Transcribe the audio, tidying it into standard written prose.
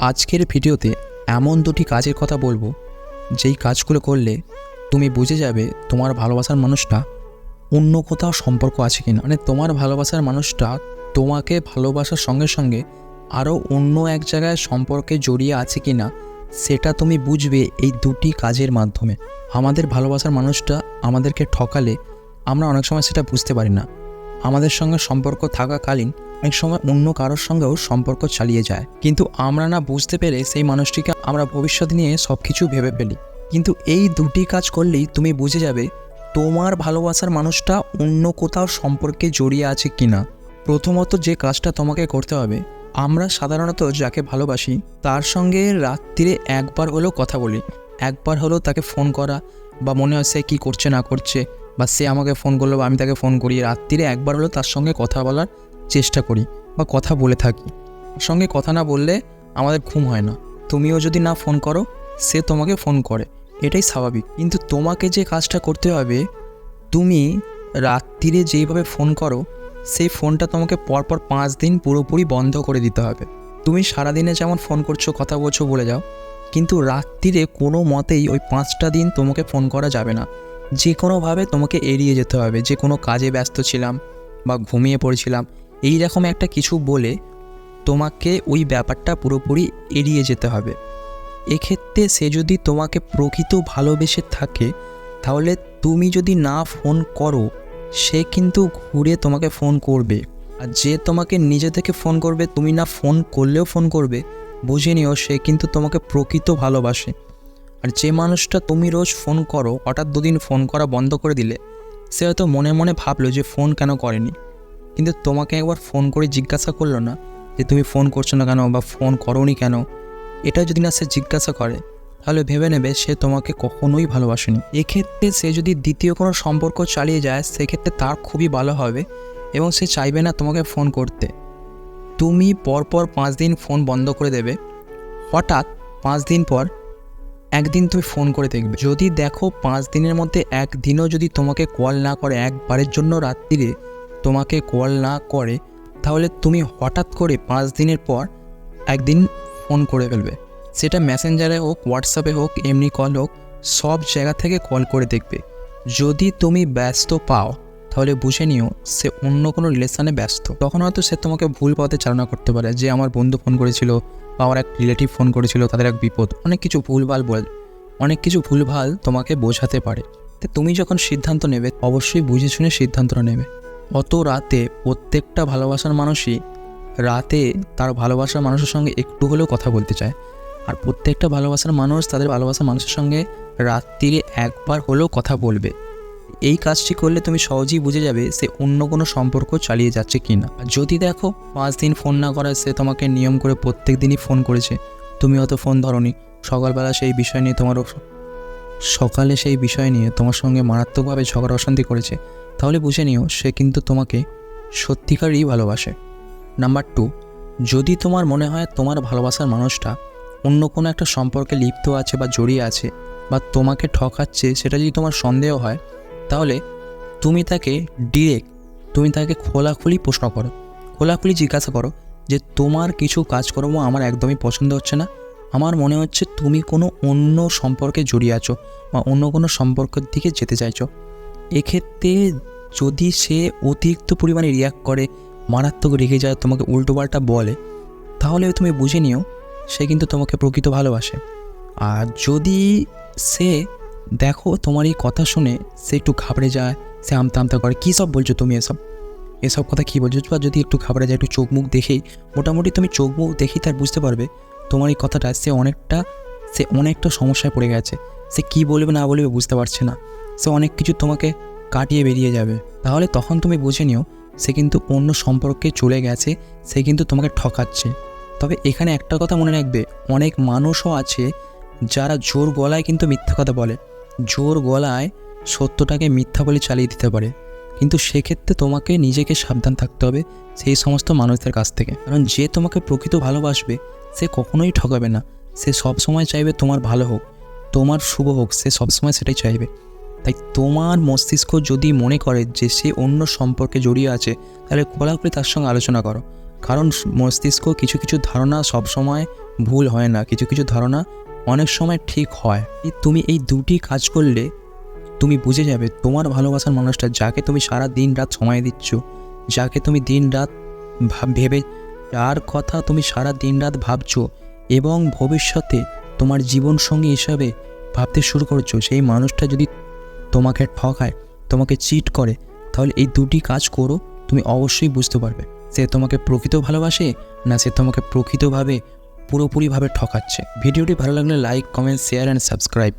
আজকের ভিডিওতে এমন দুটি কাজের কথা বলবো যেই কাজগুলো করলে তুমি বুঝে যাবে তোমার ভালোবাসার মানুষটা অন্য কোথাও সম্পর্ক আছে কিনা। মানে তোমার ভালোবাসার মানুষটা তোমাকে ভালোবাসার সঙ্গে সঙ্গে আরও অন্য এক জায়গায় সম্পর্কে জড়িয়ে আছে কিনা সেটা তুমি বুঝবে এই দুটি কাজের মাধ্যমে। আমাদের ভালোবাসার মানুষটা আমাদেরকে ঠকালে আমরা অনেক সময় সেটা বুঝতে পারি না। আমাদের সঙ্গে সম্পর্ক থাকাকালীন অনেক সময় অন্য কারোর সঙ্গেও সম্পর্ক চালিয়ে যায়, কিন্তু আমরা না বুঝতে পেরে সেই মানুষটিকে আমরা ভবিষ্যৎ নিয়ে সব কিছু ভেবে ফেলি। কিন্তু এই দুটি কাজ করলেই তুমি বুঝে যাবে তোমার ভালোবাসার মানুষটা অন্য কোথাও সম্পর্কে জড়িয়ে আছে কিনা। প্রথমত যে কাজটা তোমাকে করতে হবে, আমরা সাধারণত যাকে ভালোবাসি তার সঙ্গে রাত্রিরে একবার হলেও কথা বলি, একবার হলেও তাকে ফোন করা, বা মনে হয় সে কী করছে না করছে, বা সে আমাকে ফোন করলো বা আমি তাকে ফোন করি, রাত্রিরে একবার হলেও তার সঙ্গে কথা বলার চেষ্টা করি বা কথা বলে থাকি। তার সঙ্গে কথা না বললে আমাদের ঘুম হয় না। তুমিও যদি না ফোন করো সে তোমাকে ফোন করে, এটাই স্বাভাবিক। কিন্তু তোমাকে যে কাজটা করতে হবে, তুমি রাত্রিরে যেইভাবে ফোন করো সেই ফোনটা তোমাকে পরপর 5 দিন পুরোপুরি বন্ধ করে দিতে হবে। তুমি সারাদিনে যেমন ফোন করছো, কথা বলছো, বলে যাও, কিন্তু রাত্রিরে কোনো মতেই ওই 5টা দিন তোমাকে ফোন করা যাবে না। যে কোনোভাবে তোমাকে এড়িয়ে যেতে হবে। যে কোনো কাজে ব্যস্ত ছিলাম বা ঘুমিয়ে পড়েছিলাম এই রকম একটা কিছু বলে তোমাকে ওই ব্যাপারটা পুরোপুরি এড়িয়ে যেতে হবে। এক্ষেত্রে সে যদি তোমাকে প্রকৃত ভালোবেসে থাকে তাহলে তুমি যদি না ফোন করো সে কিন্তু ঘুরে তোমাকে ফোন করবে। আর যে তোমাকে নিজে থেকে ফোন করবে, তুমি না ফোন করলেও ফোন করবে, বুঝে নিও সে কিন্তু তোমাকে প্রকৃত ভালোবাসে। আর যে মানুষটা তুমি রোজ ফোন করো হঠাৎ দুদিন ফোন করা বন্ধ করে দিলে সে হয়তো মনে মনে ভাবলো যে ফোন কেন করেনি, কিন্তু তোমাকে একবার ফোন করে জিজ্ঞাসা করলো না যে তুমি ফোন করছো না কেন বা ফোন করোনি কেন। এটা যদি না সে জিজ্ঞাসা করে তাহলে ভেবে নেবে সে তোমাকে কখনোই ভালোবাসেনি। এক্ষেত্রে সে যদি দ্বিতীয় কোনো সম্পর্ক চালিয়ে যায় সেক্ষেত্রে তার খুবই ভালো হবে এবং সে চাইবে না তোমাকে ফোন করতে। তুমি পরপর 5 দিন ফোন বন্ধ করে দেবে, হঠাৎ 5 দিন পর একদিন তুমি ফোন করে দেখবে। যদি দেখো 5 দিনের মধ্যে একদিনও যদি তোমাকে কল না করে, একবারের জন্য রাত্রিরে তোমাকে কল না করে, তাহলে তুমি হঠাৎ করে 5 দিনের পর একদিন ফোন করে ফেলবে। সেটা মেসেঞ্জারে হোক, হোয়াটসঅ্যাপে হোক, এমনি কল হোক, সব জায়গা থেকে কল করে দেখবে। যদি তুমি ব্যস্ত পাও তাহলে বুঝে নিও সে অন্য কোনো রিলেশানে ব্যস্ত। তখন হয়তো সে তোমাকে ভুল পথে চালনা করতে পারে, যে আমার বন্ধু ফোন করেছিল বা আমার এক রিলেটিভ ফোন করেছিল, তাদের এক বিপদ, অনেক কিছু ভুলভাল তোমাকে বোঝাতে পারে। তো তুমি যখন সিদ্ধান্ত নেবে অবশ্যই বুঝে শুনে সিদ্ধান্তটা নেবে। অত রাতে প্রত্যেকটা ভালোবাসার মানুষই রাতে তার ভালোবাসার মানুষের সঙ্গে একটু হলেও কথা বলতে চায়, আর প্রত্যেকটা ভালোবাসার মানুষ তাদের ভালোবাসার মানুষের সঙ্গে রাত্রিরে একবার হলেও কথা বলবে। এই কাজটি করলে তুমি সহজেই বুঝে যাবে সে অন্য কোনো সম্পর্ক চালিয়ে যাচ্ছে কি না। যদি দেখো 5 দিন ফোন না করায় সে তোমাকে নিয়ম করে প্রত্যেক দিনই ফোন করেছে, তুমি হয়তো ফোন ধরোনি, সকালে সেই বিষয় নিয়ে তোমার সঙ্গে মারাত্মকভাবে ঝগড়া অশান্তি করেছে, তাহলে বুঝে নিও সে কিন্তু তোমাকে সত্যিকারই ভালোবাসে। নাম্বার 2, যদি তোমার মনে হয় তোমার ভালোবাসার মানুষটা অন্য কোনো একটা সম্পর্কে লিপ্ত আছে বা জড়িয়ে আছে বা তোমাকে ঠকাচ্ছে, সেটা যদি তোমার সন্দেহ হয় তাহলে তুমি তাকে খোলাখুলি প্রশ্ন করো, খোলাখুলি জিজ্ঞাসা করো যে তোমার কিছু কাজকর্ম আমার একদমই পছন্দ হচ্ছে না, আমার মনে হচ্ছে তুমি কোনো অন্য সম্পর্কে জড়িয়ে আছো বা অন্য কোনো সম্পর্কের দিকে যেতে চাইছো। এক্ষেত্রে যদি সে অতিরিক্ত পরিমাণে রিয়াক্ট করে, মারাত্মক রেগে যায়, তোমাকে উল্টোপাল্টা বলে, তাহলে তুমি বুঝে নিও সে কিন্তু তোমাকে প্রকৃত ভালোবাসে। আর যদি সে দেখো তোমার এই কথা শুনে সে একটু ঘাবড়ে যায়, সে আমতা করে, কী সব বলছো তুমি, এসব কথা কী বলছো, বা যদি একটু ঘাবড়ে যায়, একটু চোখ মুখ দেখেই, মোটামুটি তুমি চোখ মুখ দেখেই তার বুঝতে পারবে তোমার এই কথাটা সে অনেকটা সমস্যায় পড়ে গেছে, সে কী বলবে না বলবে বুঝতে পারছে না, সে অনেক কিছু তোমাকে কাটিয়ে বেরিয়ে যাবে, তাহলে তখন তুমি বুঝে নিও সে কিন্তু অন্য সম্পর্কে চলে গেছে, সে কিন্তু তোমাকে ঠকাচ্ছে। তবে এখানে একটা কথা মনে রাখবে, অনেক মানুষও আছে যারা জোর গলায় কিন্তু মিথ্যা কথা বলে, জোর গলায় সত্যটাকে মিথ্যা বলে চালিয়ে দিতে পারে, কিন্তু সেক্ষেত্রে তোমাকে নিজেকে সাবধান থাকতে হবে সেই সমস্ত মানুষদের কাছ থেকে। কারণ যে তোমাকে প্রকৃত ভালোবাসবে সে কখনোই ঠকাবে না, সে সবসময় চাইবে তোমার ভালো হোক, তোমার শুভ হোক, সে সবসময় সেটাই চাইবে। তাই তোমার মস্তিষ্ক যদি মনে করে যে সে অন্য সম্পর্কে জড়িয়ে আছে তাহলে খোলাখুলি তার সঙ্গে আলোচনা করো। কারণ মস্তিষ্ক কিছু কিছু ধারণা সবসময় ভুল হয় না, কিছু কিছু ধারণা অনেক সময় ঠিক হয়। তুমি এই দুটি কাজ করলে তুমি বুঝে যাবে তোমার ভালোবাসার মানুষটা, যাকে তুমি সারা দিন রাত সময় দিচ্ছ, যাকে তুমি দিন রাত ভেবে, যার কথা তুমি সারা দিন রাত ভাবছো এবং ভবিষ্যতে তোমার জীবন সঙ্গী হিসাবে ভাবতে শুরু করছো, সেই মানুষটা যদি তোমাকে ঠকায়, তোমাকে চিট করে, তাহলে এই দুটি কাজ করো, তুমি অবশ্যই বুঝতে পারবে সে তোমাকে প্রকৃত ভালোবাসে না সে তোমাকে প্রকৃতভাবে পুরোপুরিভাবে ঠকাচ্ছে। ভিডিওটি ভালো লাগলে like, comment, share and subscribe.